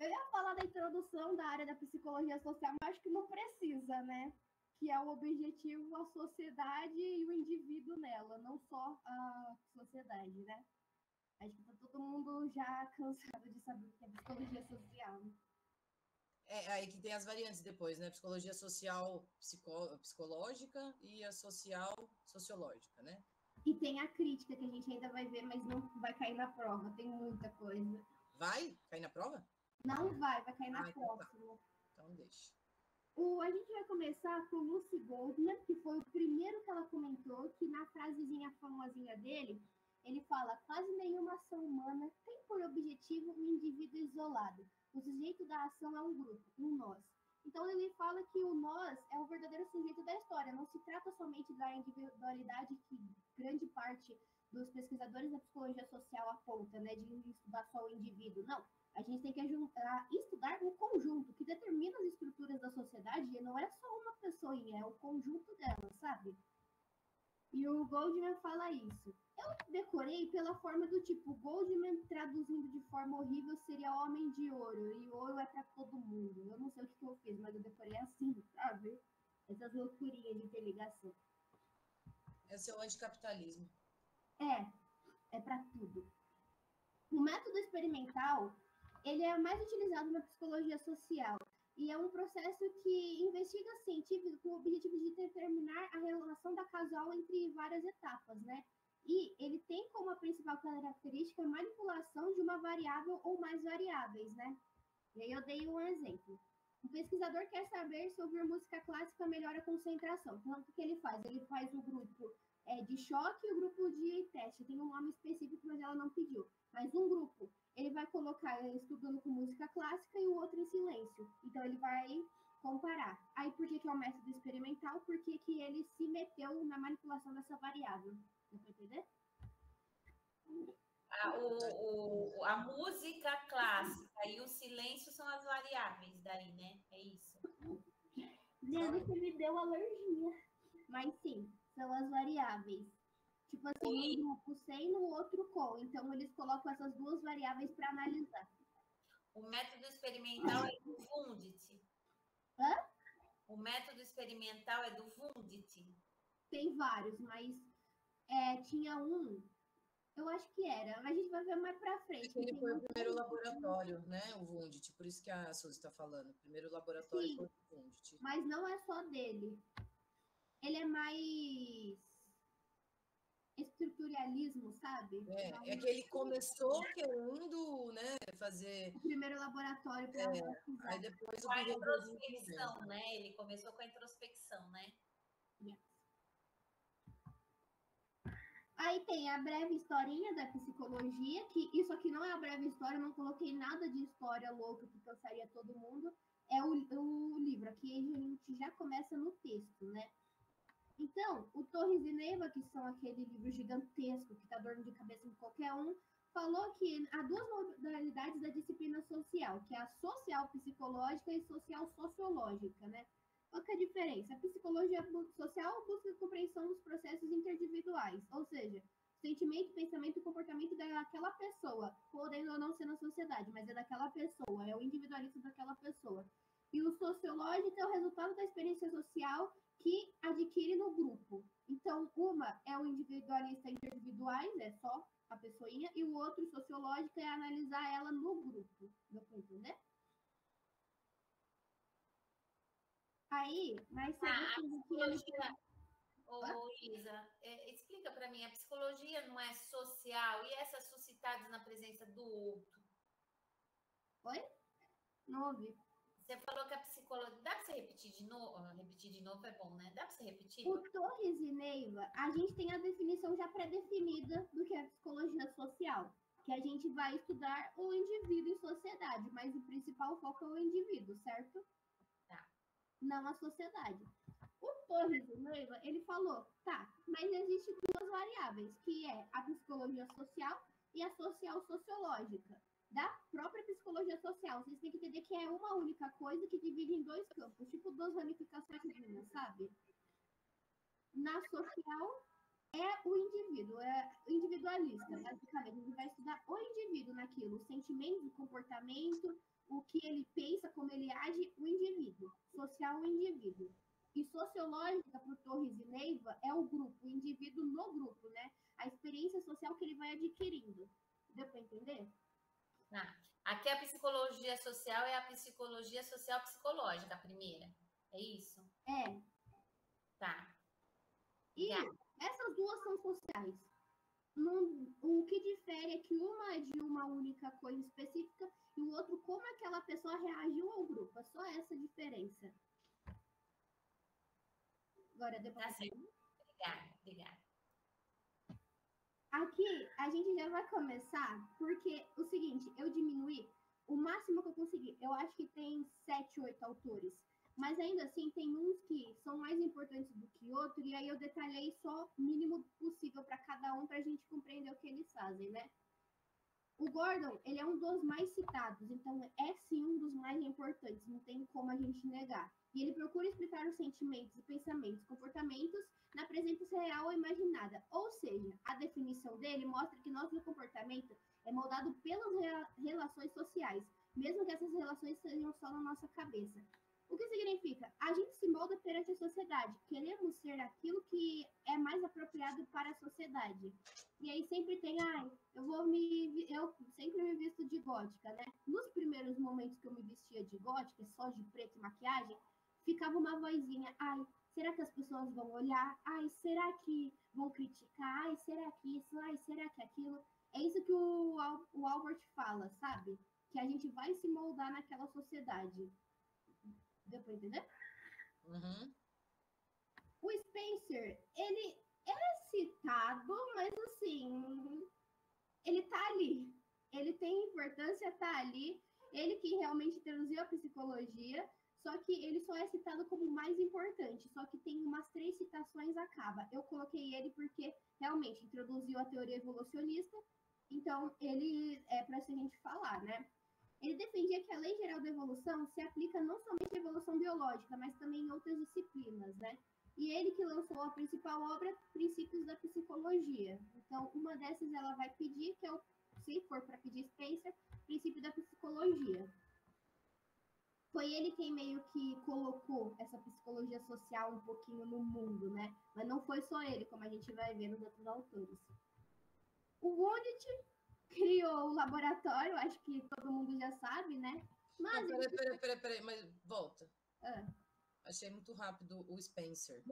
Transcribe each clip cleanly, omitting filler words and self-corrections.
Eu ia falar da introdução da área da psicologia social, mas acho que não precisa, né? Que é o objetivo a sociedade e o indivíduo nela, não só a sociedade, né? Acho que tá todo mundo já cansado de saber o que é psicologia social. É aí que tem as variantes depois, né? Psicologia social psicológica e a social sociológica, né? E tem a crítica que a gente ainda vai ver, mas não vai cair na prova. Tem muita coisa. Vai cair na prova? Não vai cair na então próxima. Tá. Então deixa. A gente vai começar com Lucy Goldman, que foi o primeiro que ela comentou, que na frasezinha famosinha dele, ele fala: quase nenhuma ação humana tem por objetivo um indivíduo isolado. O sujeito da ação é um grupo, um nós. Então ele fala que o nós é o verdadeiro sujeito da história. Não se trata somente da individualidade que grande parte dos pesquisadores da psicologia social aponta, né, de estudar só o indivíduo. Não. A gente tem que estudar o conjunto que determina as estruturas da sociedade, e não é só uma pessoinha, é o conjunto delas, sabe? E o Goldman fala isso. Eu decorei pela forma do tipo, Goldman traduzindo de forma horrível seria homem de ouro, e ouro é para todo mundo. Eu não sei o que eu fiz, mas eu decorei assim, sabe? Essas loucurinhas de interligação. Esse é o anticapitalismo. É para tudo. O método experimental, ele é mais utilizado na psicologia social e é um processo que investiga científicos com o objetivo de determinar a relação da causal entre várias etapas, né? E ele tem como a principal característica a manipulação de uma variável ou mais variáveis, né? E aí eu dei um exemplo. O pesquisador quer saber se ouvir música clássica melhora a concentração. Então, o que ele faz? Ele faz o grupo de choque e o grupo de teste. Tem um nome específico, mas ela não pediu. Mas um grupo, ele vai colocar estudando com música clássica e o outro em silêncio. Então, ele vai comparar. Aí, por que é um método experimental? Porque que ele se meteu na manipulação dessa variável. Dá para entender? A música clássica e o silêncio são as variáveis daí, né? É isso. Dizendo que me deu alergia. Mas sim, são as variáveis. Tipo assim, um grupo sem, no outro com. Então, eles colocam essas duas variáveis para analisar. O método experimental é do Wundt. Hã? O método experimental é do Wundt. Tem vários, mas tinha um, eu acho que era, mas a gente vai ver mais para frente. Ele foi o primeiro laboratório, né? O Wundt, por isso que a Suzy está falando. O primeiro laboratório Sim, foi o Wundt. Mas não é só dele. Ele é mais estruturalismo, sabe? É que ele começou querendo, né, fazer... O primeiro laboratório para aí depois a introspecção, né? Ele começou com a introspecção, né? Yes. Aí tem a breve historinha da psicologia, que isso aqui não é a breve história, eu não coloquei nada de história louca que cansaria todo mundo. É o livro, aqui a gente já começa no texto, né? Então, o Torres e Neiva, que são aquele livro gigantesco que dá dor de cabeça em qualquer um, falou que há duas modalidades da disciplina social, que é a social psicológica e social sociológica, né? Qual que é a diferença? A psicologia social busca a compreensão dos processos interindividuais, ou seja, sentimento, pensamento e comportamento daquela pessoa, podendo ou não ser na sociedade, mas é daquela pessoa, é o individualista daquela pessoa. E o sociológico é o resultado da experiência social que adquire no grupo. Então, uma é o individualista individuais, é só a pessoinha, e o outro sociológico é analisar ela no grupo. Deu para entender? Aí, mas você psicologia... Ô, Isa, explica para mim, a psicologia não é social e essas suscitadas na presença do outro? Oi? Não ouvi. Você falou que a psicologia... Dá para você repetir de novo? Repetir de novo é bom, né? Dá para você repetir? O Torres e Neiva, a gente tem a definição já pré-definida do que é psicologia social, que a gente vai estudar o indivíduo em sociedade, mas o principal foco é o indivíduo, certo? Tá. Não a sociedade. O Torres e Neiva, ele falou, tá, mas existem duas variáveis, que é a psicologia social e a social sociológica. Da própria psicologia social, vocês têm que entender que é uma única coisa que divide em dois campos, tipo duas ramificações, sabe? Na social é o indivíduo, é individualista, basicamente. A gente vai estudar o indivíduo naquilo, os sentimentos, o comportamento, o que ele pensa, como ele age, o indivíduo. Social, o indivíduo. E sociológica, para o Torres e Neiva, é o grupo, o indivíduo no grupo, né? A experiência social que ele vai adquirindo. Deu para entender? Ah, aqui a psicologia social é a psicologia social psicológica, a primeira. É isso? É. Tá. E essas duas são sociais. O que difere é que uma é de uma única coisa específica e o outro como aquela pessoa reagiu ao grupo. É só essa diferença. Agora, depois. Tá certo. Obrigada. Aqui a gente já vai começar, porque o seguinte, eu diminuí o máximo que eu consegui. Eu acho que tem 7, 8 autores. Mas ainda assim, tem uns que são mais importantes do que outros, e aí eu detalhei só o mínimo possível para cada um, para a gente compreender o que eles fazem, né? O Gordon, ele é um dos mais citados, então é sim um dos mais importantes, não tem como a gente negar. E ele procura explicar os sentimentos e pensamentos, comportamentos na presença real ou imaginada. Ou seja, a definição dele mostra que nosso comportamento é moldado pelas relações sociais, mesmo que essas relações sejam só na nossa cabeça. O que significa? A gente se molda perante a sociedade. Queremos ser aquilo que é mais apropriado para a sociedade. E aí sempre tem, eu sempre me visto de gótica, né? Nos primeiros momentos que eu me vestia de gótica, só de preto e maquiagem, ficava uma vozinha, será que as pessoas vão olhar? Será que vão criticar? Será que isso? Será que aquilo? É isso que o Albert fala, sabe? Que a gente vai se moldar naquela sociedade. Deu pra entender? Uhum. O Spencer, ele é citado, mas assim, ele tá ali. Ele tem importância, tá ali. Ele que realmente introduziu a psicologia, só que ele só é citado como o mais importante. Só que tem umas 3 citações acaba. Eu coloquei ele porque realmente introduziu a teoria evolucionista, então ele é para a gente falar, né? Ele defendia que a lei geral da evolução se aplica não somente à evolução biológica, mas também em outras disciplinas, né? E ele que lançou a principal obra, Princípios da Psicologia. Então, uma dessas ela vai pedir, que é o, se for para pedir Spencer, Princípio da Psicologia. Foi ele quem meio que colocou essa psicologia social um pouquinho no mundo, né? Mas não foi só ele, como a gente vai ver nos outros autores. O Wundt criou o laboratório, acho que todo mundo já sabe, né? Mas não, peraí, mas volta. Ah. Achei muito rápido o Spencer.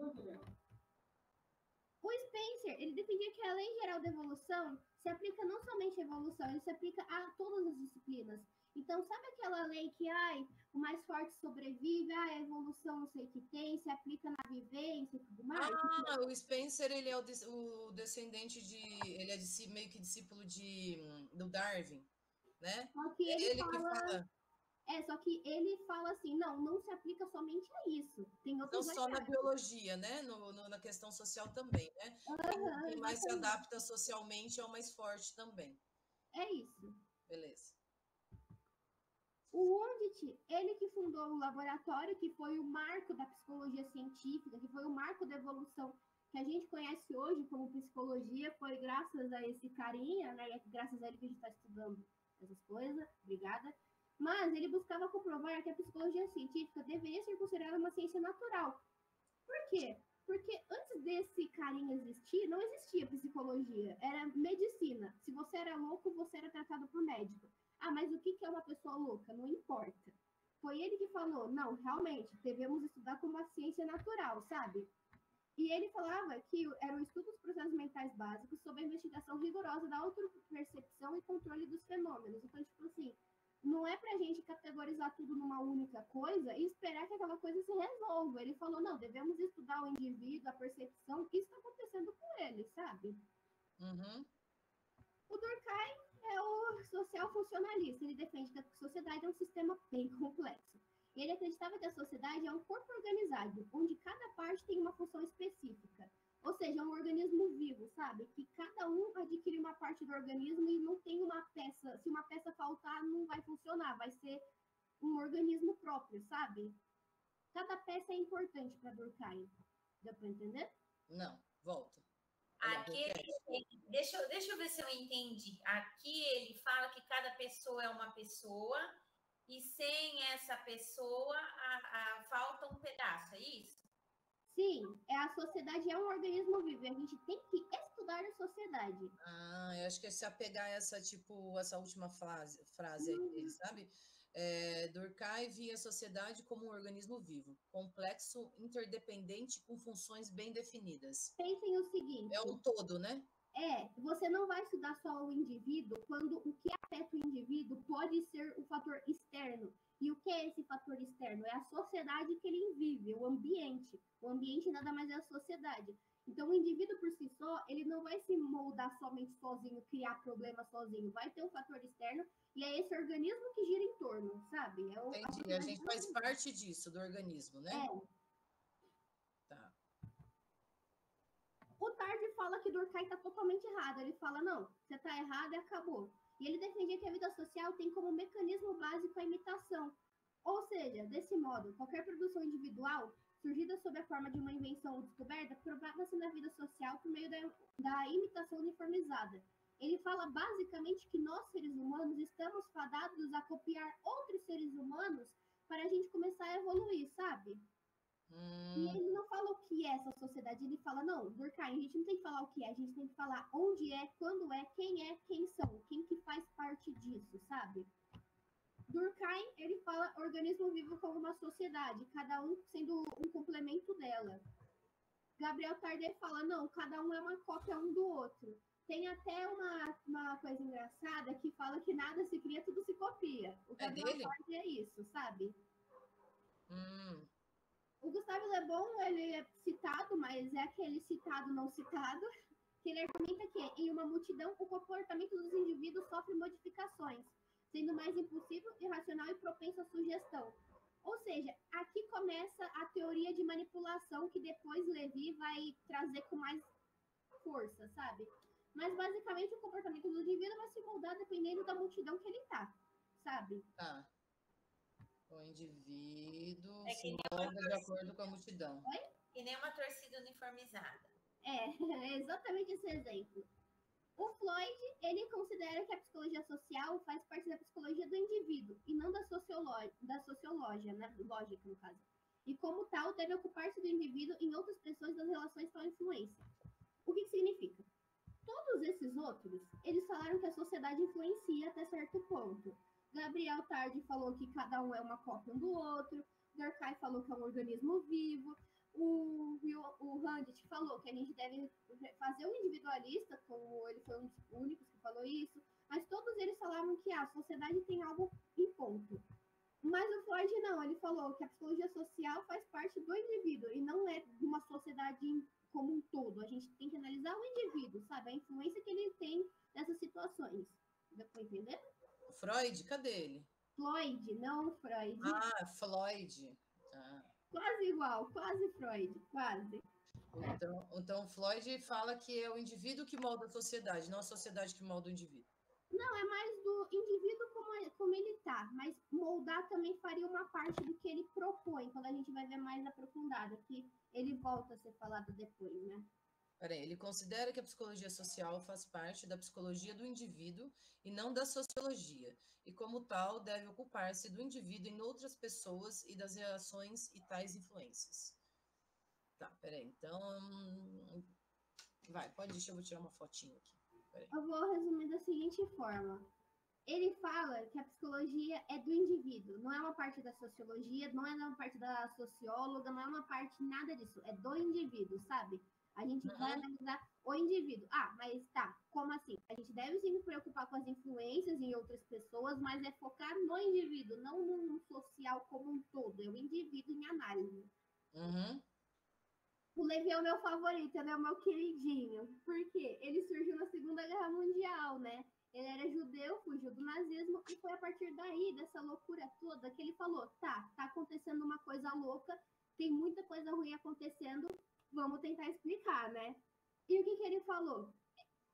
O Spencer, ele defendia que a lei geral da evolução se aplica não somente à evolução, ele se aplica a todas as disciplinas. Então, sabe aquela lei que, o mais forte sobrevive, a evolução não sei o que tem, se aplica na vivência e tudo mais? O Spencer, ele é o descendente de... Ele é meio que discípulo do Darwin, né? Só que ele que fala... só que ele fala assim, não se aplica somente a isso. Tem outros não só na biologia, né? Na questão social também, né? Quem mais se adapta socialmente é o mais forte também. É isso. Beleza. O Wundt, ele que fundou o laboratório, que foi o marco da psicologia científica, que foi o marco da evolução que a gente conhece hoje como psicologia, foi graças a esse carinha, né? E graças a ele que a gente está estudando essas coisas. Obrigada. Mas ele buscava comprovar que a psicologia científica deveria ser considerada uma ciência natural. Por quê? Porque antes desse carinha existir, não existia psicologia, era medicina. Se você era louco, você era tratado por médico. Mas o que é uma pessoa louca? Não importa. Foi ele que falou, não, realmente, devemos estudar como uma ciência natural, sabe? E ele falava que era o estudo dos processos mentais básicos sob a investigação rigorosa da autopercepção e controle dos fenômenos. Então, tipo assim, não é pra gente categorizar tudo numa única coisa e esperar que aquela coisa se resolva. Ele falou, não, devemos estudar o indivíduo, a percepção, o que está acontecendo com ele, sabe? Uhum. O Durkheim é o social funcionalista. Ele defende que a sociedade é um sistema bem complexo. Ele acreditava que a sociedade é um corpo organizado, onde cada parte tem uma função específica. Ou seja, é um organismo vivo, sabe? Que cada um adquire uma parte do organismo e não tem uma peça. Se uma peça faltar, não vai funcionar. Vai ser um organismo próprio, sabe? Cada peça é importante para Durkheim. Deu para entender? Não, volta. Olha lá, Aqui deixa eu ver se eu entendi. Aqui ele fala que cada pessoa é uma pessoa e sem essa pessoa falta um pedaço, é isso? Sim, a sociedade é um organismo vivo e a gente tem que estudar a sociedade. Eu acho que é se apegar a essa última frase aí dele, sabe? Durkheim via a sociedade como um organismo vivo, complexo, interdependente, com funções bem definidas. Pensem o seguinte. É um todo, né? Você não vai estudar só o indivíduo quando o que afeta o indivíduo pode ser o fator externo. E o que é esse fator externo? É a sociedade que ele vive, o ambiente. O ambiente nada mais é a sociedade. Então, o indivíduo por si só, ele não vai se moldar somente sozinho, criar problemas sozinho. Vai ter um fator externo e é esse organismo que gira em torno, sabe? Entendi. A gente faz parte disso, do organismo, né? Tá. O Tarde fala que Durkheim está totalmente errado. Ele fala, não, você está errado e acabou. E ele defendia que a vida social tem como mecanismo básico a imitação. Ou seja, desse modo, qualquer produção individual, surgida sob a forma de uma invenção ou descoberta, propaga-se na vida social por meio da imitação uniformizada. Ele fala basicamente que nós, seres humanos, estamos fadados a copiar outros seres humanos para a gente começar a evoluir, sabe? E ele não fala o que é essa sociedade, ele fala, não, Durkheim, a gente não tem que falar o que é, a gente tem que falar onde é, quando é, quem são, quem que faz parte disso, sabe? Durkheim, ele fala organismo vivo como uma sociedade, cada um sendo um complemento dela. Gabriel Tarde fala, não, cada um é uma cópia um do outro. Tem até uma coisa engraçada que fala que nada se cria, tudo se copia. O Gabriel Tarde é isso, sabe? O Gustavo Le Bon, ele é citado, mas é aquele citado não citado, que ele argumenta que em uma multidão o comportamento dos indivíduos sofre modificações, sendo mais impulsivo, irracional e propenso à sugestão. Ou seja, aqui começa a teoria de manipulação que depois Levi vai trazer com mais força, sabe? Mas basicamente o comportamento do indivíduo vai se moldar dependendo da multidão que ele tá, sabe? Tá. O indivíduo se molda de acordo com a multidão. Oi? E nem uma torcida uniformizada. É exatamente esse exemplo. O Freud, ele considera que a psicologia social faz parte da psicologia do indivíduo e não da sociologia, né? Lógica, no caso. E como tal, deve ocupar-se do indivíduo em outras expressões das relações com a influência. O que significa? Todos esses outros, eles falaram que a sociedade influencia até certo ponto. Gabriel Tarde falou que cada um é uma cópia um do outro. Durkheim falou que é um organismo vivo. O Handit falou que a gente deve fazer um individualista, como ele foi um dos únicos que falou isso. Mas todos eles falavam que a sociedade tem algo em ponto. Mas o Freud não, ele falou que a psicologia social faz parte do indivíduo e não é de uma sociedade como um todo. A gente tem que analisar o indivíduo, sabe? A influência que ele tem nessas situações. Dá pra entender? Freud, cadê ele? Floyd, não Freud. Floyd. Ah. Quase igual, quase Freud, quase. Então, Floyd fala que é o indivíduo que molda a sociedade, não a sociedade que molda o indivíduo. Não, é mais do indivíduo como ele tá, mas moldar também faria uma parte do que ele propõe, quando a gente vai ver mais aprofundado, que ele volta a ser falado depois, né? Peraí, ele considera que a psicologia social faz parte da psicologia do indivíduo e não da sociologia, e como tal deve ocupar-se do indivíduo em outras pessoas e das reações e tais influências. Tá, peraí, então... deixa eu vou tirar uma fotinha aqui. Peraí. Eu vou resumir da seguinte forma. Ele fala que a psicologia é do indivíduo, não é uma parte da sociologia, não é uma parte da socióloga, não é uma parte nada disso, é do indivíduo, sabe? A gente vai analisar o indivíduo. Mas tá, como assim? A gente deve se preocupar com as influências em outras pessoas, mas é focar no indivíduo, não no social como um todo, é o indivíduo em análise. O Levi é o meu favorito, ele é o meu queridinho. Por quê? Ele surgiu na Segunda Guerra Mundial, né? Ele era judeu, fugiu do nazismo, e foi a partir daí, dessa loucura toda, que ele falou, tá acontecendo uma coisa louca, tem muita coisa ruim acontecendo, vamos tentar explicar, né? E o que ele falou?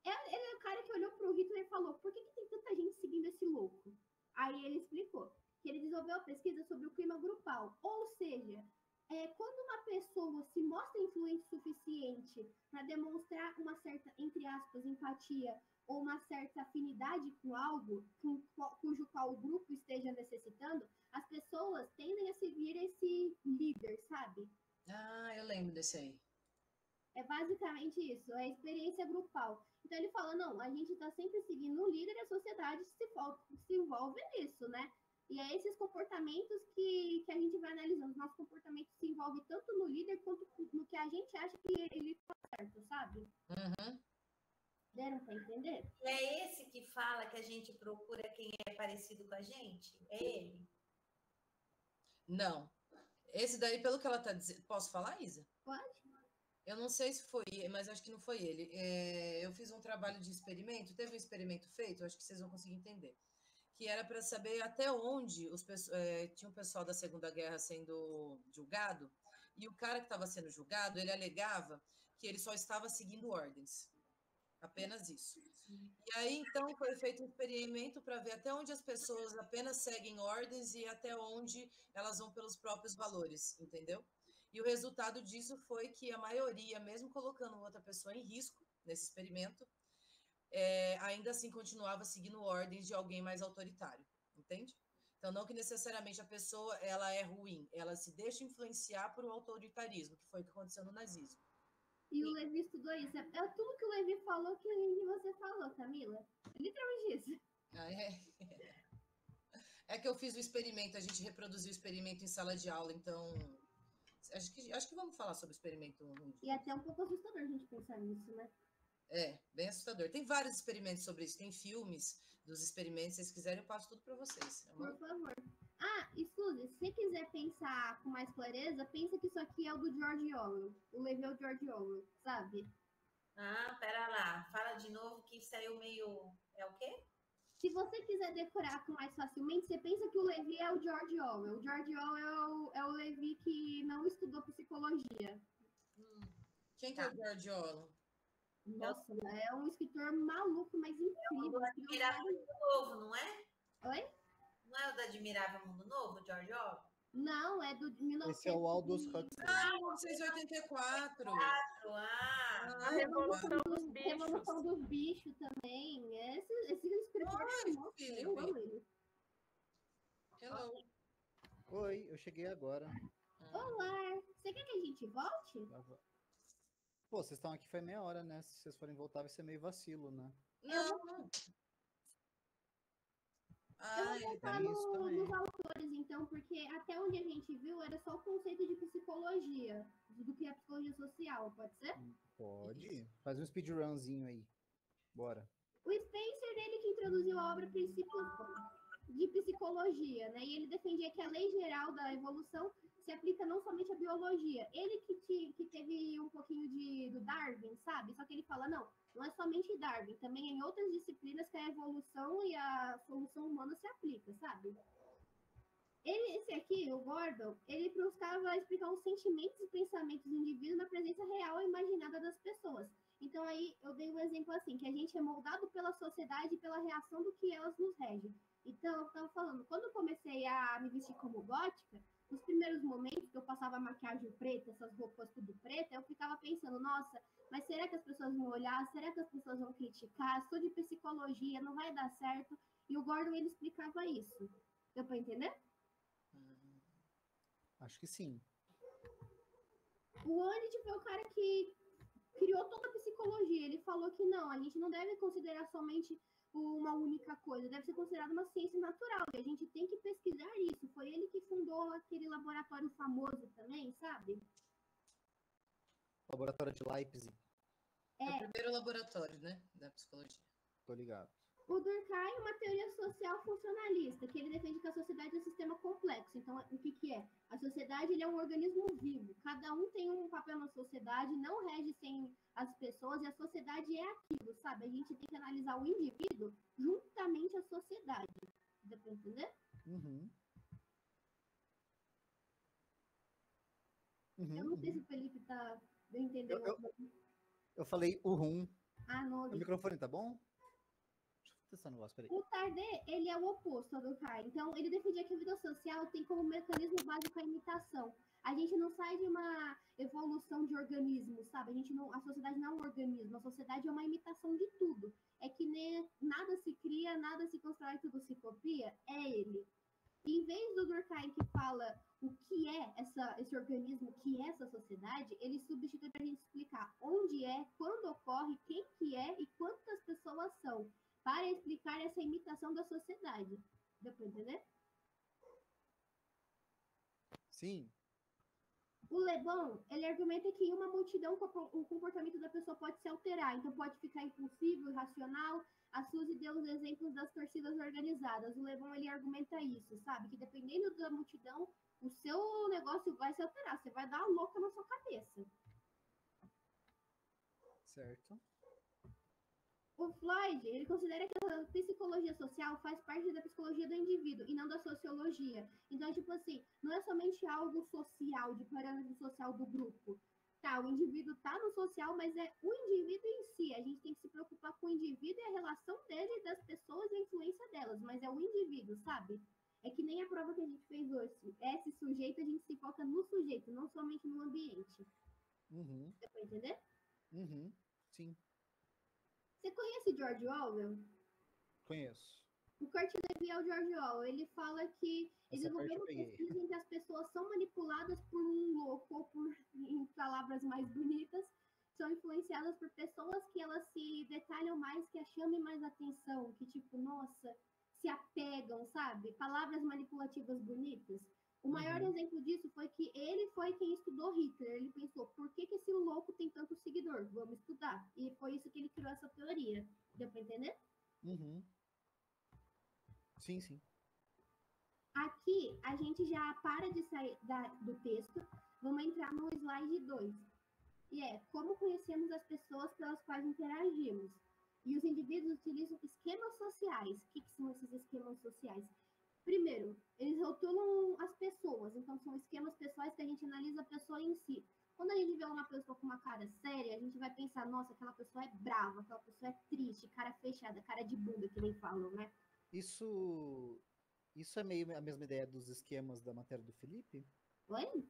Ele é o cara que olhou pro Hitler e falou, por que tem tanta gente seguindo esse louco? Aí ele explicou que ele desenvolveu a pesquisa sobre o clima grupal, ou seja, quando uma pessoa se mostra influente o suficiente para demonstrar uma certa, entre aspas, empatia ou uma certa afinidade com algo cujo qual o grupo esteja necessitando, as pessoas tendem a seguir esse líder, sabe? Ah, eu lembro desse aí. É basicamente isso, é a experiência grupal. Então ele fala, não, a gente está sempre seguindo um líder e a sociedade se envolve nisso, né? E é esses comportamentos que a gente vai analisando. Os nossos comportamentos se envolvem tanto no líder quanto no que a gente acha que ele está certo, sabe? Uhum. Deram para entender? É esse que fala que a gente procura quem é parecido com a gente? É ele? Não. Esse daí, pelo que ela tá dizendo. Posso falar, Isa? Pode? Eu não sei se foi, mas acho que não foi ele. Eu fiz um trabalho de experimento, teve um experimento feito, acho que vocês vão conseguir entender. Que era para saber até onde tinha um pessoal da Segunda Guerra sendo julgado, e o cara que estava sendo julgado, ele alegava que ele só estava seguindo ordens. Apenas isso. E aí, então, foi feito um experimento para ver até onde as pessoas apenas seguem ordens e até onde elas vão pelos próprios valores, entendeu? E o resultado disso foi que a maioria, mesmo colocando outra pessoa em risco nesse experimento, ainda assim continuava seguindo ordens de alguém mais autoritário, entende? Então, não que necessariamente a pessoa ela é ruim, ela se deixa influenciar por um autoritarismo, que foi o que aconteceu no nazismo. E o Levi estudou isso. É tudo que o Levi falou que você falou, Camila. É literalmente isso. Ah, é? É que eu fiz o experimento, a gente reproduziu o experimento em sala de aula, então acho que vamos falar sobre o experimento um E é dia. até um pouco assustador a gente pensar nisso, né? É, bem assustador. Tem vários experimentos sobre isso, tem filmes dos experimentos, se vocês quiserem eu passo tudo para vocês. Por favor. Ah, e Suzy, se você quiser pensar com mais clareza, pensa que isso aqui é o do George Orwell. O Levi é o George Orwell, sabe? Ah, pera lá. Fala de novo que saiu meio... É o quê? Se você quiser decorar com mais facilmente, você pensa que o Levi é o George Orwell. O George Orwell é o Levi que não estudou psicologia. Quem que é Tá. o George Orwell? Nossa, é um escritor maluco, mas incrível. Do Admirável Mundo Novo, não é? Oi? Não é o do Admirável Mundo Novo, George Orwell? Não, é do Esse é o Aldous Huxley. 1984. Ah, A Revolução dos Bichos. Revolução dos Bichos tambem. Esse escritor é famoso, eu amo ele. Hello. Oi, eu cheguei agora. Olá! Você quer que a gente volte? Pô, vocês estão aqui faz meia hora, né? Se vocês forem voltar, vai ser meio vacilo, né? Não. Eu vou voltar tem isso também. nos autores, então, porque até onde a gente viu era só o conceito de psicologia, do que é psicologia social, pode ser? Pode. Faz um speedrunzinho aí. Bora. O Spencer, ele que introduziu a obra Princípios de Psicologia, né? E ele defendia que a lei geral da evolução se aplica não somente à biologia. Ele que teve um pouquinho do Darwin, sabe? Só que ele fala, não é somente Darwin, também em outras disciplinas que a evolução e a solução humana se aplica, sabe? Esse aqui, o Gordon, ele buscava explicar os sentimentos e pensamentos do indivíduo na presença real e imaginada das pessoas. Então aí eu dei um exemplo assim, que a gente é moldado pela sociedade e pela reação do que elas nos regem. Então, eu estava falando, quando eu comecei a me vestir como gótica, nos primeiros momentos que eu passava maquiagem preta, essas roupas tudo preta, eu ficava pensando, nossa, mas será que as pessoas vão olhar? Será que as pessoas vão criticar? Sou de psicologia, não vai dar certo. E o Gordon, ele explicava isso. Deu para entender? Acho que sim. O Onit foi o cara que criou toda a psicologia. Ele falou que não, a gente não deve considerar somente uma única coisa, deve ser considerada uma ciência natural, e a gente tem que pesquisar isso. Foi ele que fundou aquele laboratório famoso também, sabe? Laboratório de Leipzig. É o primeiro laboratório, né, da psicologia. Tô ligado. O Durkheim é uma teoria social funcionalista, que ele defende que a sociedade é um sistema complexo. Então, o que é? A sociedade ele é um organismo vivo. Cada um tem um papel na sociedade, não rege sem as pessoas, e a sociedade é aquilo, sabe? A gente tem que analisar o indivíduo juntamente à sociedade. Dá pra entender? Uhum. Eu não sei se o Felipe tá entendendo. Eu falei uhum. Ah, não. O microfone tá bom? testar um negócio, peraí. O Tardet, ele é o oposto ao Durkheim. Então, ele defendia que a vida social tem como mecanismo básico a imitação. A gente não sai de uma evolução de organismos, sabe? A sociedade não é um organismo, a sociedade é uma imitação de tudo. É que nem nada se cria, nada se constrói, tudo se copia, é ele. E em vez do Durkheim que fala o que é esse organismo, o que é essa sociedade, ele substitui para a gente explicar onde é, quando ocorre, quem que é e quantas pessoas são, para explicar essa imitação da sociedade. Deu para entender? Sim. O Le Bon, ele argumenta que em uma multidão o comportamento da pessoa pode se alterar, então pode ficar impulsivo, irracional. A Suzy deu os exemplos das torcidas organizadas. O Le Bon, ele argumenta isso, sabe? Que dependendo da multidão, o seu negócio vai se alterar, você vai dar uma louca na sua cabeça. Certo. O Freud, ele considera que a psicologia social faz parte da psicologia do indivíduo e não da sociologia. Então, tipo assim, não é somente algo social, de parâmetro social do grupo. Tá, o indivíduo tá no social, mas é o indivíduo em si. A gente tem que se preocupar com o indivíduo e a relação dele, das pessoas e a influência delas. Mas é o indivíduo, sabe? É que nem a prova que a gente fez hoje. Esse sujeito, a gente se foca no sujeito, não somente no ambiente. Uhum. Dá pra entender? Uhum. Sim, Você conhece George Orwell? conheço. O Kurt Lewin é o George Orwell. Ele fala que Essa parte desenvolveu eu uma peguei. pesquisa em que as pessoas são manipuladas por um louco, ou por, em palavras mais bonitas, são influenciadas por pessoas que elas se detalham mais, que a chamem mais atenção, que tipo, nossa, se apegam, sabe? Palavras manipulativas bonitas. O maior Uhum. exemplo disso foi que ele foi quem estudou Hitler. Ele pensou, por que esse louco tem tanto seguidor? Vamos estudar. E foi isso que ele criou essa teoria. Deu pra entender? Uhum. Sim, sim. Aqui, a gente já para de sair do texto, vamos entrar no slide 2. E é como conhecemos as pessoas pelas quais interagimos. E os indivíduos utilizam esquemas sociais. O que são esses esquemas sociais? Primeiro, eles rotulam as pessoas. Então, são esquemas pessoais que a gente analisa a pessoa em si. Quando a gente vê uma pessoa com uma cara séria, a gente vai pensar, nossa, aquela pessoa é brava, aquela pessoa é triste, cara fechada, cara de bunda, que nem falam, né? Isso é meio a mesma ideia dos esquemas da matéria do Felipe? Oi?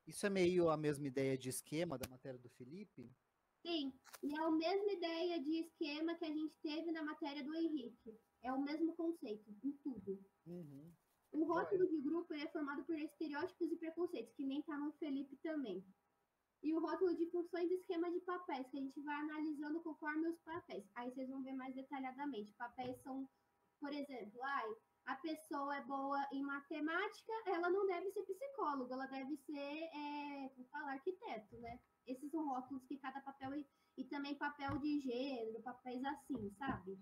Isso é meio a mesma ideia de esquema da matéria do Felipe? Sim, e é a mesma ideia de esquema que a gente teve na matéria do Henrique. É o mesmo conceito, em tudo. Uhum. O rótulo de grupo é formado por estereótipos e preconceitos, que nem tá no Felipe também. E o rótulo de funções e esquema de papéis, que a gente vai analisando conforme os papéis. Aí vocês vão ver mais detalhadamente. Papéis são, por exemplo, a pessoa é boa em matemática, ela não deve ser psicólogo, ela deve ser, como falar, arquiteto, né? Esses são rótulos que cada papel, e também papel de gênero, papéis assim, sabe?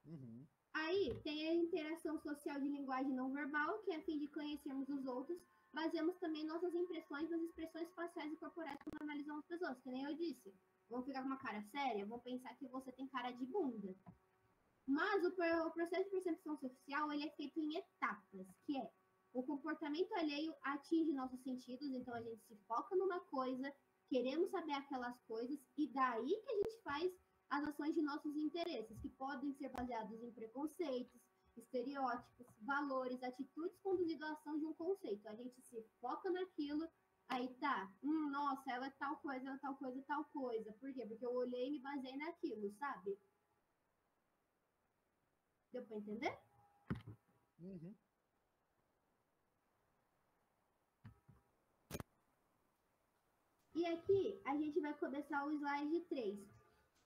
Uhum. Aí tem a interação social de linguagem não verbal, que é a fim de conhecermos os outros. Baseamos também nossas impressões nas expressões faciais e corporais quando analisamos pessoas, que nem eu disse. Vão ficar com uma cara séria, vão pensar que você tem cara de bunda. Mas o processo de percepção social ele é feito em etapas, que é o comportamento alheio atinge nossos sentidos, então a gente se foca numa coisa, queremos saber aquelas coisas, e daí que a gente faz as ações de nossos interesses, que podem ser baseados em preconceitos, estereótipos, valores, atitudes conduzidas à ação de um conceito. A gente se foca naquilo, aí tá, nossa, ela é tal coisa, ela é tal coisa, tal coisa. Por quê? Porque eu olhei e me baseei naquilo, sabe? Deu pra entender? Uhum. E aqui a gente vai começar o slide 3.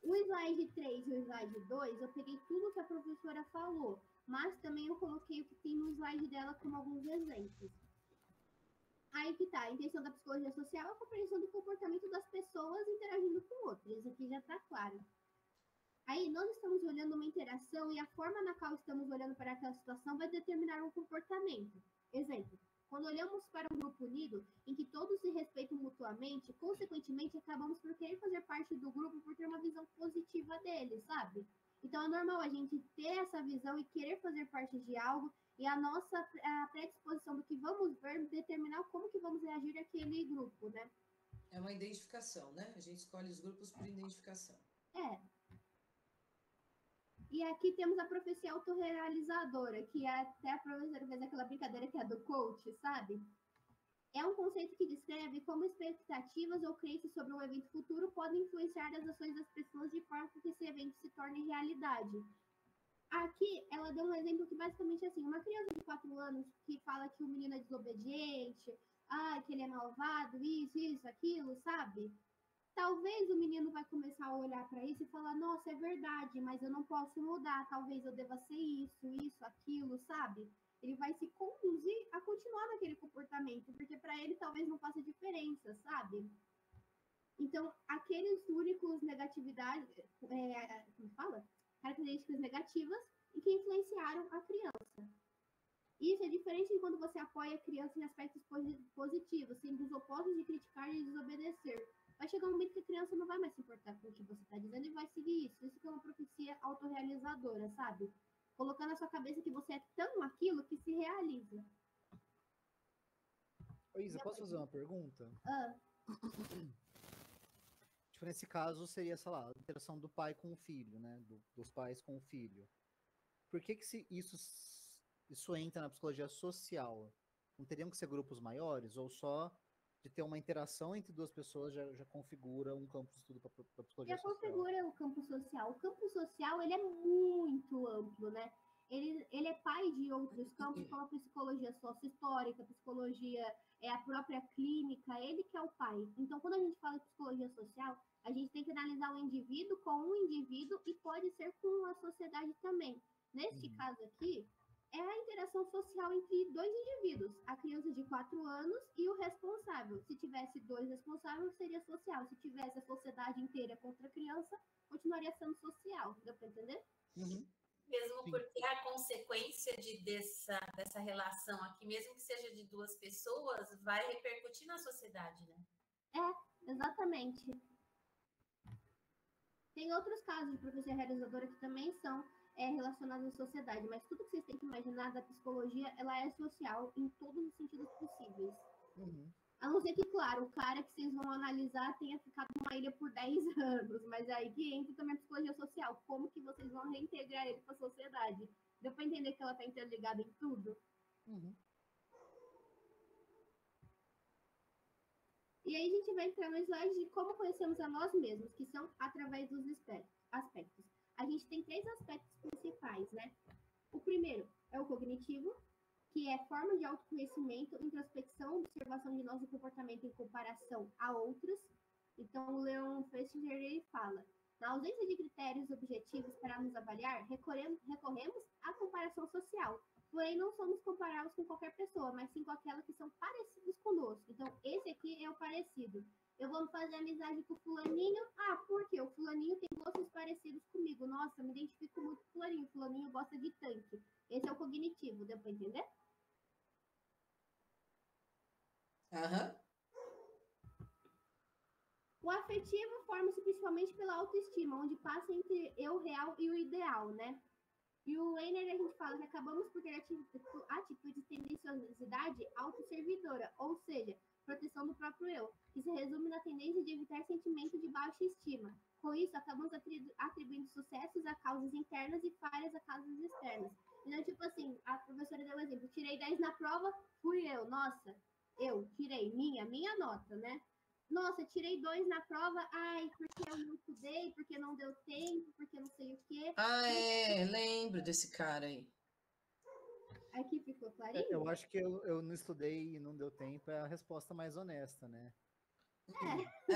O slide 3 e o slide 2, eu peguei tudo que a professora falou, mas também eu coloquei o que tem no slide dela como alguns exemplos. Aí que tá, a intenção da psicologia social é a compreensão do comportamento das pessoas interagindo com outras. Isso aqui já tá claro. Aí nós estamos olhando uma interação e a forma na qual estamos olhando para aquela situação vai determinar um comportamento. Exemplo, quando olhamos para um grupo unido, em que todos se respeitam mutuamente, consequentemente acabamos por querer fazer parte do grupo por ter uma visão positiva dele, sabe? Então é normal a gente ter essa visão e querer fazer parte de algo, e a nossa predisposição do que vamos ver determinar como que vamos reagir àquele grupo, né? É uma identificação, né? A gente escolhe os grupos por identificação. É. E aqui temos a profecia autorrealizadora, que até a professora fez aquela brincadeira que é do coach, sabe? É um conceito que descreve como expectativas ou crenças sobre um evento futuro podem influenciar as ações das pessoas de forma que esse evento se torne realidade. Aqui, ela deu um exemplo que basicamente é assim, uma criança de 4 anos que fala que o menino é desobediente, que ele é malvado, isso, aquilo, sabe? Talvez o menino vai começar a olhar para isso e falar, nossa, é verdade, mas eu não posso mudar, talvez eu deva ser isso, aquilo, sabe? Ele vai se conduzir a continuar naquele comportamento, porque para ele talvez não faça diferença, sabe? Então, aqueles únicos negatividades, como fala? Características negativas e que influenciaram a criança. Isso é diferente de quando você apoia a criança em aspectos positivos, sendo os opostos de criticar e desobedecer. Vai chegar um momento que a criança não vai mais se importar com o que você está dizendo e vai seguir isso. Isso que é uma profecia autorrealizadora, sabe? Colocando na sua cabeça que você é tão aquilo que se realiza. Ô, Isa, posso fazer uma pergunta? Ah, Tipo, nesse caso seria, sei lá, a interação do pai com o filho, né? Dos pais com o filho. Por que isso entra na psicologia social? Não teriam que ser grupos maiores? Ou só de ter uma interação entre duas pessoas já configura um campo de estudo para psicologia já social? configura o campo social. O campo social, ele é muito amplo, né? Ele é pai de outros campos, como a psicologia sócio-histórica, psicologia, a própria clínica, ele que é o pai. Então, quando a gente fala de psicologia social, a gente tem que analisar o indivíduo com o indivíduo e pode ser com a sociedade também. Neste caso aqui, é a interação social entre dois indivíduos, a criança de 4 anos e o responsável. Se tivesse 2 responsáveis, seria social. Se tivesse a sociedade inteira contra a criança, continuaria sendo social. Deu para entender? Uhum. Mesmo Sim. porque a consequência dessa relação aqui, mesmo que seja de 2 pessoas, vai repercutir na sociedade, né? Exatamente. Tem outros casos de profecia realizadora que também são relacionados à sociedade, mas tudo que vocês têm que imaginar da psicologia, ela é social em todos os sentidos possíveis. Uhum. A não ser que, claro, o cara que vocês vão analisar tenha ficado numa ilha por 10 anos, mas aí que entra também a psicologia social. Como que vocês vão reintegrar ele para a sociedade? Deu para entender que ela está interligada em tudo? Uhum. E aí a gente vai entrar no slide de como conhecemos a nós mesmos, que são através dos aspectos. A gente tem 3 aspectos principais, né? O primeiro é o cognitivo, que é forma de autoconhecimento, introspecção, observação de nosso comportamento em comparação a outros. Então, o Leon Festinger, ele fala, na ausência de critérios objetivos para nos avaliar, recorremos à comparação social. Porém, não somos comparáveis com qualquer pessoa, mas sim com aquelas que são parecidas conosco. Então, esse aqui é o parecido. Eu vou fazer amizade com o fulaninho. Por quê? O fulaninho tem gostos parecidos comigo. Nossa, me identifico muito com o fulaninho. O fulaninho gosta de tanque. Esse é o cognitivo, deu para entender? Aham. O afetivo forma-se principalmente pela autoestima, onde passa entre eu real e o ideal, né? E o Weiner, a gente fala que acabamos por ter atitude de tendenciosidade autosservidora, ou seja, proteção do próprio eu, que se resume na tendência de evitar sentimento de baixa estima. Com isso, acabamos atribuindo sucessos a causas internas e falhas a causas externas. Então, tipo assim, a professora deu um exemplo, tirei 10 na prova, fui eu, nossa, eu tirei minha nota, né? Nossa, tirei 2 na prova, porque eu não estudei, porque não deu tempo, porque não sei o quê. Lembro desse cara aí. Aqui ficou clarinho? Eu acho que eu não estudei e não deu tempo, é a resposta mais honesta, né?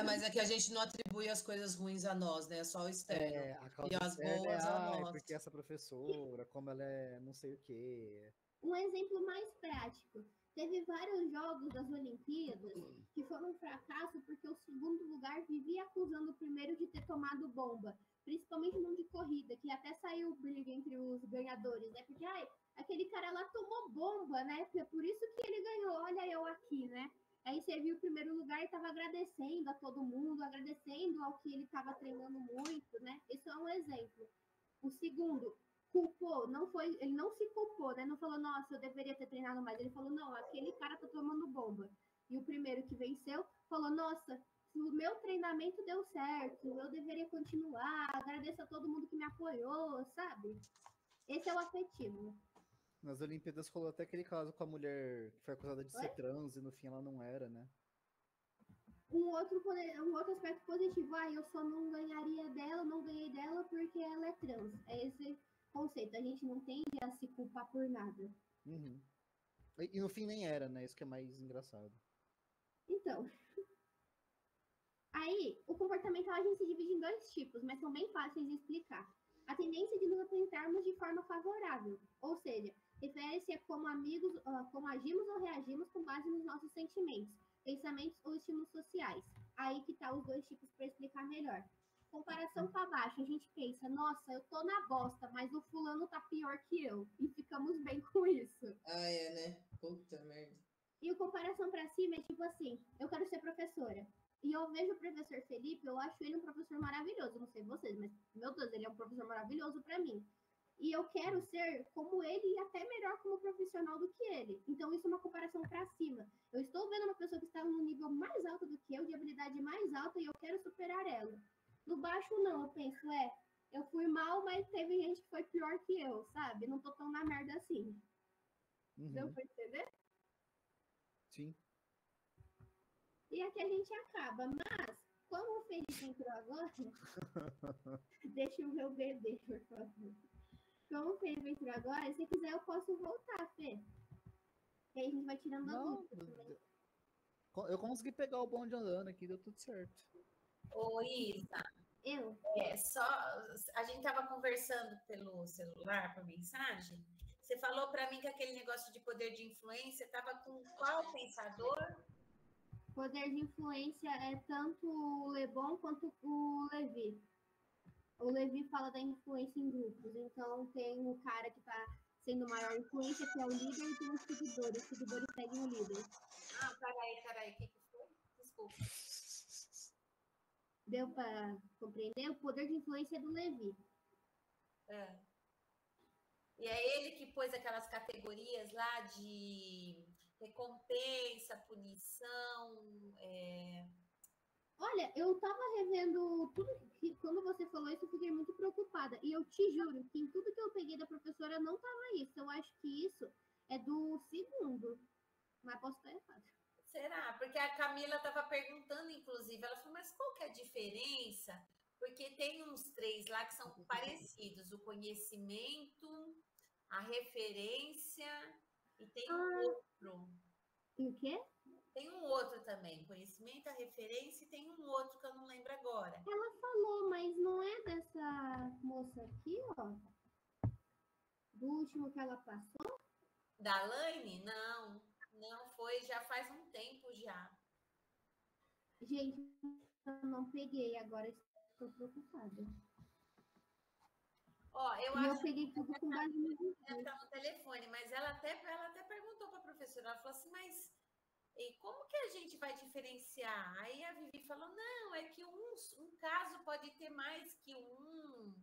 Mas é que a gente não atribui as coisas ruins a nós, né? É só o externo. A E causa as externa boas a é nós. porque essa professora, como ela é não sei o quê. Um exemplo mais prático. Teve vários jogos das Olimpíadas que foram um fracasso porque o segundo lugar vivia acusando o primeiro de ter tomado bomba. Principalmente no de corrida, que até saiu briga entre os ganhadores, né? Porque, aquele cara lá tomou bomba, né? Por isso que ele ganhou, olha eu aqui, né? Aí você viu o primeiro lugar e estava agradecendo a todo mundo, agradecendo ao que ele estava treinando muito, né? Isso é um exemplo. O segundo, culpou, ele não se culpou, né? Não falou, nossa, eu deveria ter treinado mais. Ele falou, não, aquele cara tá tomando bomba. E o primeiro que venceu falou, nossa, o meu treinamento deu certo, eu deveria continuar, agradeço a todo mundo que me apoiou, sabe? Esse é o afetivo. Nas Olimpíadas rolou até aquele caso com a mulher que foi acusada de Oi? ser trans e no fim ela não era, né? Um outro aspecto positivo, eu só não ganharia dela, não ganhei dela porque ela é trans. É esse conceito, a gente não tende a se culpar por nada. Uhum. E no fim nem era, né? Isso que é mais engraçado. Então, aí, o comportamental a gente se divide em dois tipos, mas são bem fáceis de explicar. A tendência de nos apresentarmos de forma favorável, ou seja, refere-se a como amigos, como agimos ou reagimos com base nos nossos sentimentos, pensamentos ou estímulos sociais. Aí que tá os dois tipos para explicar melhor. Comparação para baixo, a gente pensa, nossa, eu tô na bosta, mas o fulano tá pior que eu. E ficamos bem com isso. Ah, é, né? Puta merda. E o comparação para cima é tipo assim, eu quero ser professora. E eu vejo o professor Felipe, eu acho ele um professor maravilhoso. Não sei vocês, mas, meu Deus, ele é um professor maravilhoso para mim. E eu quero ser como ele e até melhor como profissional do que ele. Então, isso é uma comparação para cima. Eu estou vendo uma pessoa que está no nível mais alto do que eu, de habilidade mais alta, e eu quero superar ela. No baixo, não. Eu penso, eu fui mal, mas teve gente que foi pior que eu, sabe? Não tô tão na merda assim. Deu Uhum. pra entender? Sim. E aqui a gente acaba. Mas, como o Felipe entrou agora, deixa o meu bebê, por favor. Como o Felipe entrou agora, se quiser eu posso voltar, Fê. E aí a gente vai tirando a Não, dúvida também. eu consegui pegar o bonde andando aqui, deu tudo certo. Ô, Isa, Eu? só a gente estava conversando pelo celular, por mensagem. Você falou para mim que aquele negócio de poder de influência estava com qual pensador? Poder de influência é tanto o Le Bon quanto o Levi. O Levi fala da influência em grupos. Então tem o cara que está sendo maior influência, que é o líder, e tem os seguidores. Os seguidores seguem o líder. Ah, peraí, o que foi? Desculpa. Deu para compreender? O poder de influência é do Levi. É. E é ele que pôs aquelas categorias lá de recompensa, punição. Olha, eu tava revendo tudo que quando você falou isso, eu fiquei muito preocupada. E eu te juro que em tudo que eu peguei da professora não tava isso. Eu acho que isso é do segundo. Mas posso estar errado. Será? Porque a Camila estava perguntando, inclusive, ela falou, mas qual que é a diferença? Porque tem uns três lá que são parecidos: o conhecimento, a referência e tem um outro. E o quê? Tem um outro também, conhecimento, a referência, e tem um outro que eu não lembro agora. Ela falou, mas não é dessa moça aqui, ó. Do último que ela passou? Da Laine? Não, não foi, já faz um tempo já. Gente, eu não peguei, agora estou preocupada. Ó, eu E eu acho peguei tudo com base no que ela tá no telefone, mas ela até perguntou para a professora, ela falou assim, mas e como que a gente vai diferenciar? Aí a Vivi falou, não, é que um caso pode ter mais que um.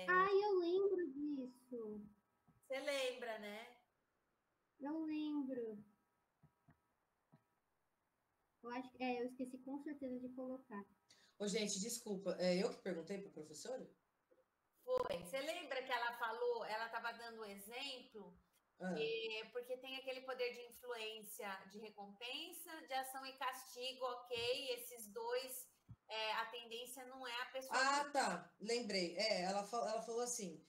Ai, eu lembro disso. Você lembra, né? Eu lembro. Eu acho que eu esqueci com certeza de colocar. Ô, gente, desculpa, é eu que perguntei para a professora? Foi. Você lembra que ela falou, ela estava dando exemplo, porque tem aquele poder de influência de recompensa, de ação e castigo, ok? Esses dois, a tendência não é a pessoa. Ah, tá, lembrei. Ela falou assim: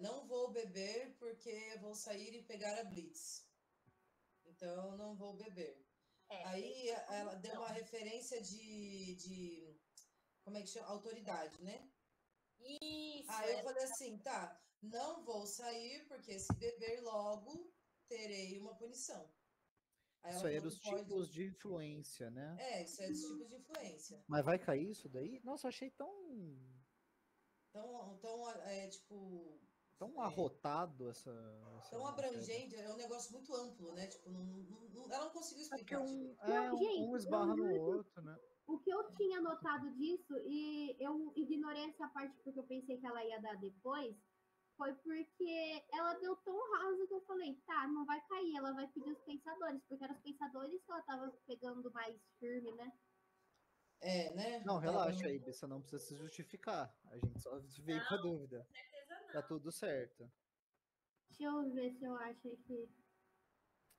não vou beber porque vou sair e pegar a Blitz. Então, não vou beber. Aí ela deu uma referência de como é que chama? Autoridade, né? Isso. Aí eu falei assim, tá, não vou sair, porque se beber logo, terei uma punição. Aí Isso ela aí é falou, dos não pode. tipos de influência, né? Isso é dos tipos de influência. Mas vai cair isso daí? Nossa, eu achei tão Tipo. tão arrotado essa Tão matéria. abrangente, é um negócio muito amplo, né? Tipo, ela não conseguiu É porque explicar direito. um esbarra no outro, né? O que eu tinha notado disso, e eu ignorei essa parte porque eu pensei que ela ia dar depois, foi porque ela deu tão rasa que eu falei, tá, não vai cair, ela vai pedir os pensadores, porque eram os pensadores que ela tava pegando mais firme, né? né? Não, Tava relaxa no- aí, você não precisa se justificar. A gente só veio com a Não, dúvida. com certeza Tá não. tudo certo. Deixa eu ver se eu acho aqui.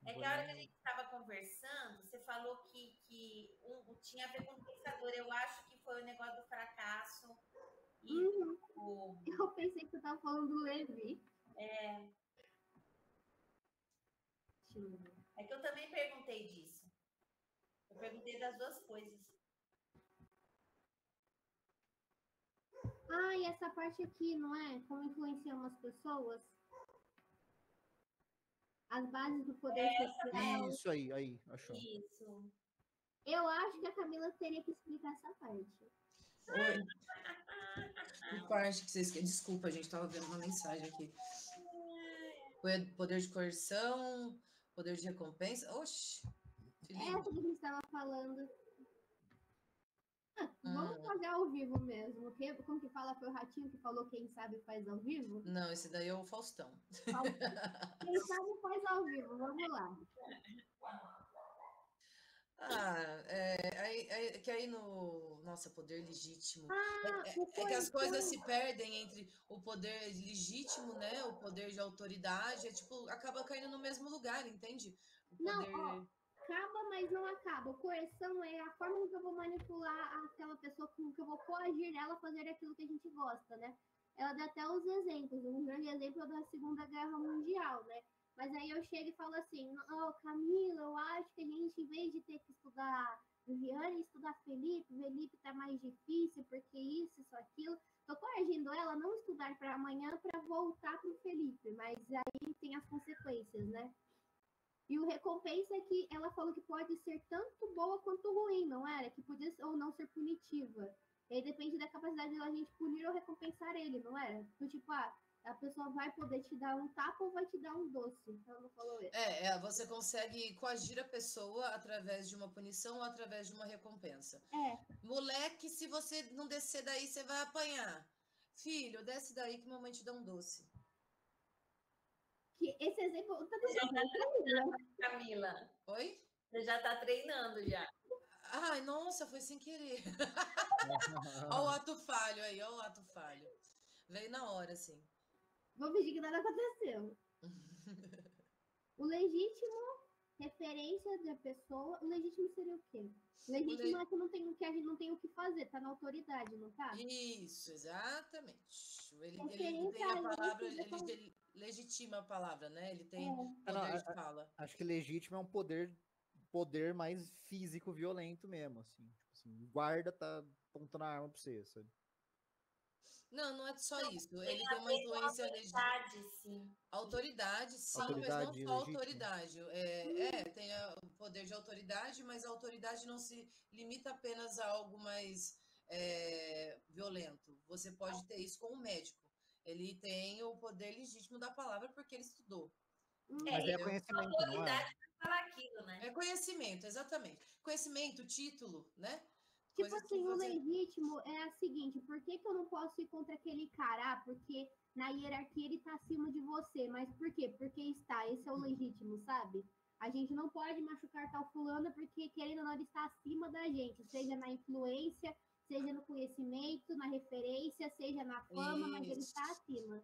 É Vou que a hora que a nem- gente estava conversando, você falou tinha a ver com pensador. Eu acho que foi o negócio do fracasso e Uhum. do. Eu pensei que você tava falando do Levi. Deixa eu ver. É que eu também perguntei disso. Eu perguntei das duas coisas. Ah, e essa parte aqui, não é? Como influenciam as pessoas? As bases do poder social. Isso aí, achou. Isso. Eu acho que a Camila teria que explicar essa parte. Oi. Que parte que vocês querem? Desculpa, a gente tava vendo uma mensagem aqui. Poder de coerção, poder de recompensa. Oxi, Essa Felipe. que a gente estava falando. Vamos Hum, fazer ao vivo mesmo. Como que fala? Foi o Ratinho que falou quem sabe faz ao vivo? não, esse daí é o Faustão. Quem sabe faz ao vivo. Vamos lá. Que aí no. Nossa, poder legítimo. O É que as coisas coerção. se perdem entre o poder legítimo, né? O poder de autoridade. É tipo, acaba caindo no mesmo lugar, entende? O Não, ó. poder. Acaba, mas não acaba. Coerção é a forma com que eu vou manipular aquela pessoa, com que eu vou coagir ela a fazer aquilo que a gente gosta, né? Ela dá até os exemplos. Um grande exemplo é da Segunda Guerra Mundial, né? Mas aí eu chego e falo assim, ó, Camila, eu acho que a gente, em vez de ter que estudar Viviane, estudar Felipe tá mais difícil, porque isso, aquilo. Tô coagindo ela a não estudar para amanhã para voltar pro Felipe, mas aí tem as consequências, né? E o recompensa é que ela falou que pode ser tanto boa quanto ruim, não era? Que podia ou não ser punitiva. E aí depende da capacidade da gente punir ou recompensar ele, não era? Então, tipo, a pessoa vai poder te dar um tapa ou vai te dar um doce. Ela não falou isso. Você consegue coagir a pessoa através de uma punição ou através de uma recompensa. É, Moleque, se você não descer daí, você vai apanhar. Filho, desce daí que mamãe te dá um doce. que esse exemplo tá Você já dando tá Camila. Camila. Oi? Você já tá treinando já. Ai, nossa, foi sem querer. Olha o ato falho aí, olha o ato falho. Veio na hora, assim. Vou fingir que nada aconteceu. O legítimo, referência da pessoa. O legítimo seria o quê? O legítimo é que não tem, que a gente não tem o que fazer, tá na autoridade, não tá? Isso, exatamente. Ele Referência tem a a palavra, gente ele legitima a palavra, né? Ele tem é, Não, poder de fala. acho que legítimo é um poder mais físico, violento mesmo, assim. Tipo assim, guarda tá apontando a arma pra você, sabe? Não, não é só isso. Tem Ele a tem uma ver com influência autoridade, sim. autoridade, sim, mas não Autoridade só legítima. autoridade. Tem o poder de autoridade, mas a autoridade não se limita apenas a algo mais violento. Você pode ter isso com um médico. Ele tem o poder legítimo da palavra porque ele estudou. Mas é Ele Entendeu? tem conhecimento, não é? autoridade para falar aquilo, né? É conhecimento, exatamente. Conhecimento, título, né? tipo Coisa que assim, o você. legítimo é a seguinte, por que, que eu não posso ir contra aquele cara? Porque na hierarquia ele tá acima de você. Mas por quê? Porque está, esse é o legítimo, sabe? A gente não pode machucar tal fulano porque, querendo ou não, ele está acima da gente, seja na influência, seja no conhecimento, na referência, seja na fama, mas ele está Isso. acima.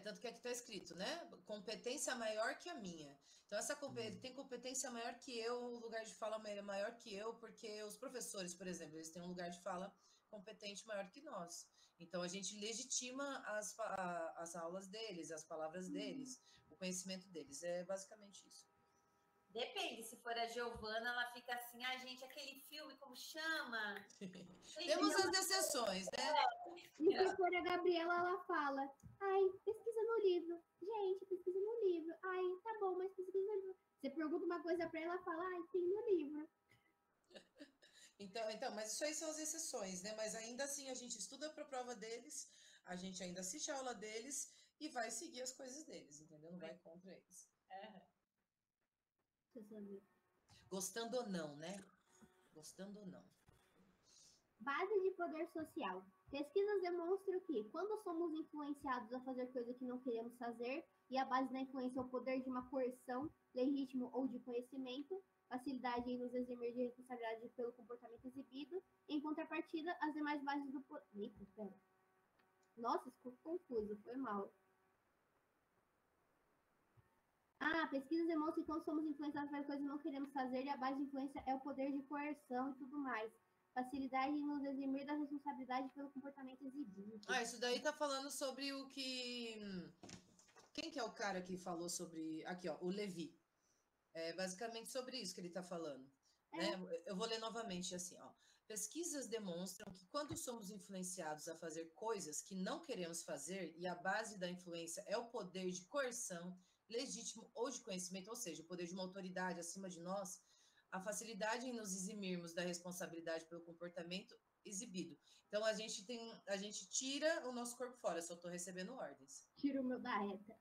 Tanto que aqui está escrito, né? Competência maior que a minha. Então, ele tem competência maior que eu, o lugar de fala maior que eu, porque os professores, por exemplo, eles têm um lugar de fala competente maior que nós. Então, a gente legitima as aulas deles, as palavras deles, o conhecimento deles. É basicamente isso. Depende, se for a Giovana, ela fica assim, gente, aquele filme, como chama? Temos as exceções, né? E se for a Gabriela, ela fala, ai, pesquisa no livro. Gente, pesquisa no livro. Ai, tá bom, mas pesquisa no livro. Você pergunta uma coisa pra ela, fala, ai, tem no livro. Então, mas isso aí são as exceções, né? Mas ainda assim a gente estuda para a prova deles, a gente ainda assiste a aula deles e vai seguir as coisas deles, entendeu? Não vai contra eles. Deixa eu saber. Gostando ou não, né? Gostando ou não. Base de poder social. Pesquisas demonstram que, quando somos influenciados a fazer coisas que não queremos fazer, e a base da influência é o poder de uma coerção, legítimo ou de conhecimento, facilidade em nos eximir de responsabilidade pelo comportamento exibido, em contrapartida, as demais bases do poder. Eita, pera. Nossa, ficou confuso, foi mal. Pesquisas demonstram que quando somos influenciados por coisas que não queremos fazer, e a base de influência é o poder de coerção e tudo mais. Facilidade em nos eximir da responsabilidade pelo comportamento exibido. Isso daí tá falando sobre o que... Quem que é o cara que falou sobre... Aqui, ó, o Levi. É basicamente sobre isso que ele tá falando. Né? Eu vou ler novamente assim, ó. Pesquisas demonstram que quando somos influenciados a fazer coisas que não queremos fazer, e a base da influência é o poder de coerção, legítimo ou de conhecimento, ou seja, o poder de uma autoridade acima de nós, a facilidade em nos eximirmos da responsabilidade pelo comportamento exibido. Então a gente tira o nosso corpo fora, só estou recebendo ordens. Tira o meu da reta.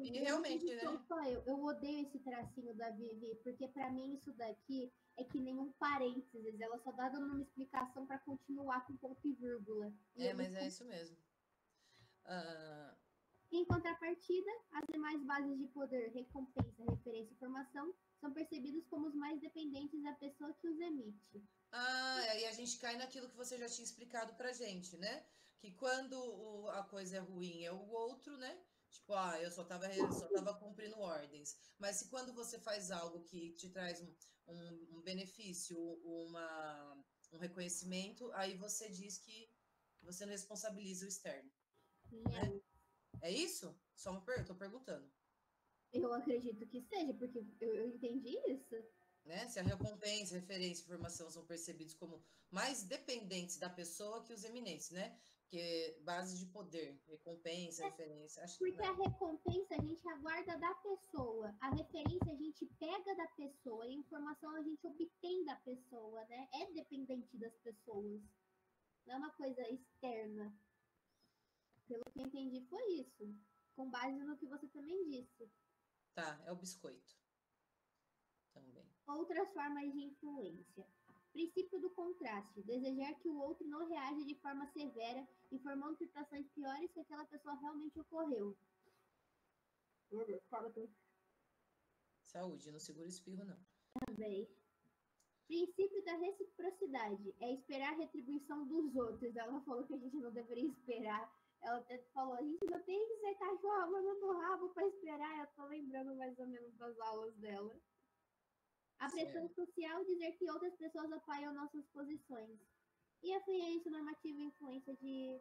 E realmente, né? Só eu odeio esse tracinho da Vivi, porque pra mim isso daqui é que nem um parênteses, ela só dá dando uma explicação pra continuar com ponto e vírgula. Mas é isso mesmo. Em contrapartida, as demais bases de poder, recompensa, referência e informação são percebidos como os mais dependentes da pessoa que os emite. Aí a gente cai naquilo que você já tinha explicado pra gente, né? Que quando a coisa é ruim é o outro, né? Tipo, eu só tava cumprindo ordens. Mas se quando você faz algo que te traz um benefício, um reconhecimento, aí você diz que você não responsabiliza o externo. Né? É isso? Só eu tô perguntando. Eu acredito que seja, porque eu entendi isso. Né? Se a recompensa, referência e informação são percebidos como mais dependentes da pessoa que os eminentes, né? Porque base de poder, recompensa, referência... Porque a recompensa a gente aguarda da pessoa, a referência a gente pega da pessoa, e a informação a gente obtém da pessoa, né? É dependente das pessoas. Não é uma coisa externa. Pelo que eu entendi, foi isso. Com base no que você também disse. Tá, é o biscoito. Também. Outras formas de influência. Princípio do contraste. Desejar que o outro não reaja de forma severa, informando situações piores que aquela pessoa realmente ocorreu. Saúde, não segura espirro, não. Também. Princípio da reciprocidade. É esperar a retribuição dos outros. Ela falou que a gente não deveria esperar. Ela até falou, a gente não tem que ser cachorro mandando rabo para esperar. Eu tô lembrando mais ou menos das aulas dela. A pressão social, dizer que outras pessoas apoiam nossas posições. E a influência normativa, influência de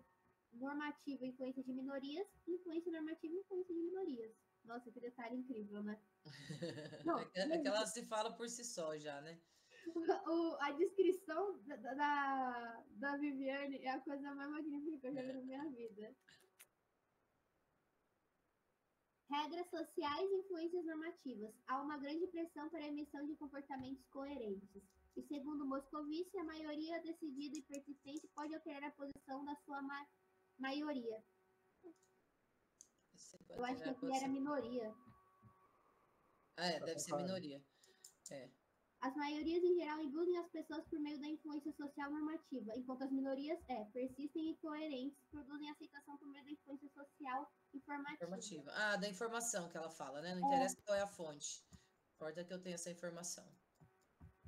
minorias, influência normativa, influência de minorias. Nossa, que detalhe incrível, né? Não, é que ela se fala por si só já, né? A descrição da Viviane é a coisa mais magnífica que eu já vi na minha vida. Regras sociais e influências normativas. Há uma grande pressão para a emissão de comportamentos coerentes. E segundo Moscovici, a maioria decidida e persistente pode alterar a posição da sua maioria. Eu acho que aqui era minoria. Deve ser minoria. As maiorias, em geral, induzem as pessoas por meio da influência social normativa, enquanto as minorias persistem e coerentes, produzem aceitação por meio da influência social informativa. Da informação que ela fala, né? Não interessa qual é a fonte. Importa que eu tenha essa informação.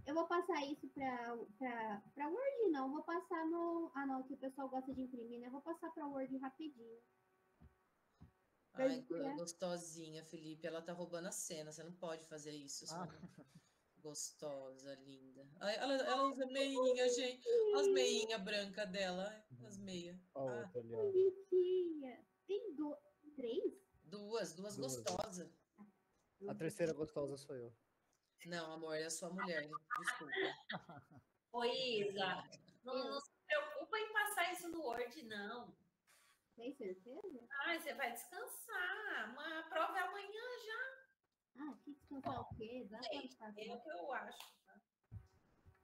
Eu vou passar isso para Word, não. Vou passar no... não, que o pessoal gosta de imprimir, né? Vou passar para Word rapidinho. Ai, gostosinha, Felipe. Ela tá roubando a cena. Você não pode fazer isso. Gostosa, linda. Ela usa meinha, gente. As meinhas brancas dela. As meias. Bonitinha. Tem 3? Duas gostosas. A terceira gostosa sou eu. Não, amor, é a sua mulher. Desculpa. Oi, Isa. Não se preocupa em passar isso no Word, não. Tem certeza? Você vai descansar. A prova é amanhã já. Que descansar o quê? Dá É o que eu acho. Tá?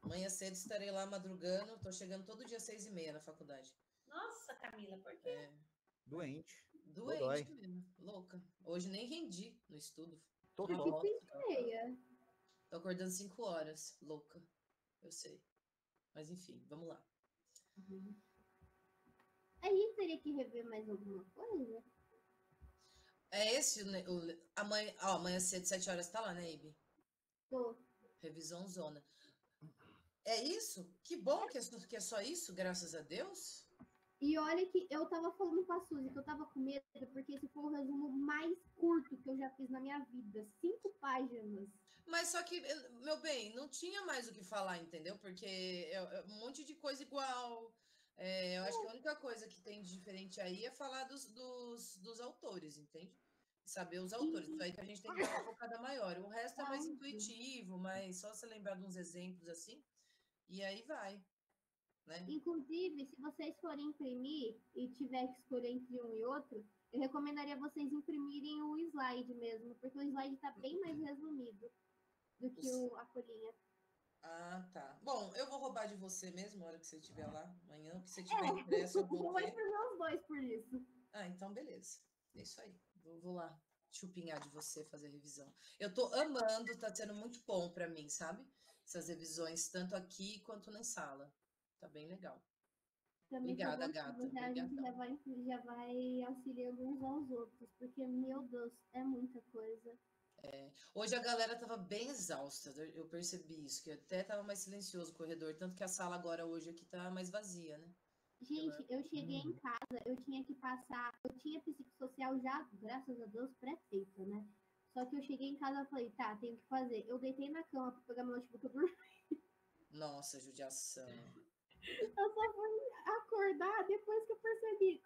Amanhã cedo estarei lá madrugando. Tô chegando todo dia 6h30 na faculdade. Nossa, Camila, por quê? Doente mesmo. Louca. Hoje nem rendi no estudo. Tô 6h30. Tô acordando 5 horas. Louca. Eu sei. Mas enfim, vamos lá. Aí teria que rever mais alguma coisa? É esse amanhã cedo, 7 horas, tá lá, né, Ibi? Tô. Revisão zona. É isso? Que bom que é só isso, graças a Deus. E olha que eu tava falando com a Suzy que eu tava com medo, porque esse foi o resumo mais curto que eu já fiz na minha vida. 5 páginas. Mas só que, meu bem, não tinha mais o que falar, entendeu? Porque é um monte de coisa igual. Eu acho que a única coisa que tem de diferente aí é falar dos autores, entende? Saber os autores. Isso E, aí que a gente tem que dar uma focada maior. O resto é mais sabe? intuitivo, mas só se lembrar de uns exemplos assim, e aí vai, né? Inclusive, se vocês forem imprimir e tiver que escolher entre um e outro, eu recomendaria vocês imprimirem o slide mesmo, porque o slide está bem mais resumido do que Os- a folhinha. Ah, tá. Bom, eu vou roubar de você mesmo, na hora que você estiver lá, amanhã. O que você tiver impresso, eu vou Eu vou ver. imprimir os dois por isso. Ah, então beleza. É isso aí. Vou lá chupinhar de você, fazer revisão. Eu tô amando, tá sendo muito bom para mim, sabe? Essas revisões, tanto aqui quanto na sala. Tá bem legal. Também tô Obrigada, gostando, gata. já, a gente Obrigadão. já vai auxiliando uns aos outros, porque, meu Deus, é muita coisa. Hoje a galera tava bem exausta, eu percebi isso, que até tava mais silencioso o corredor, tanto que a sala agora hoje aqui tá mais vazia, né? Gente, eu cheguei em Uhum. casa, eu tinha que passar, eu tinha psicossocial já, graças a Deus, pré-feito, né? Só que eu cheguei em casa e falei, tá, tenho que fazer. Eu deitei na cama pra pegar meu notebook, eu dormi. Nossa, judiação. Eu só fui acordar depois que eu percebi.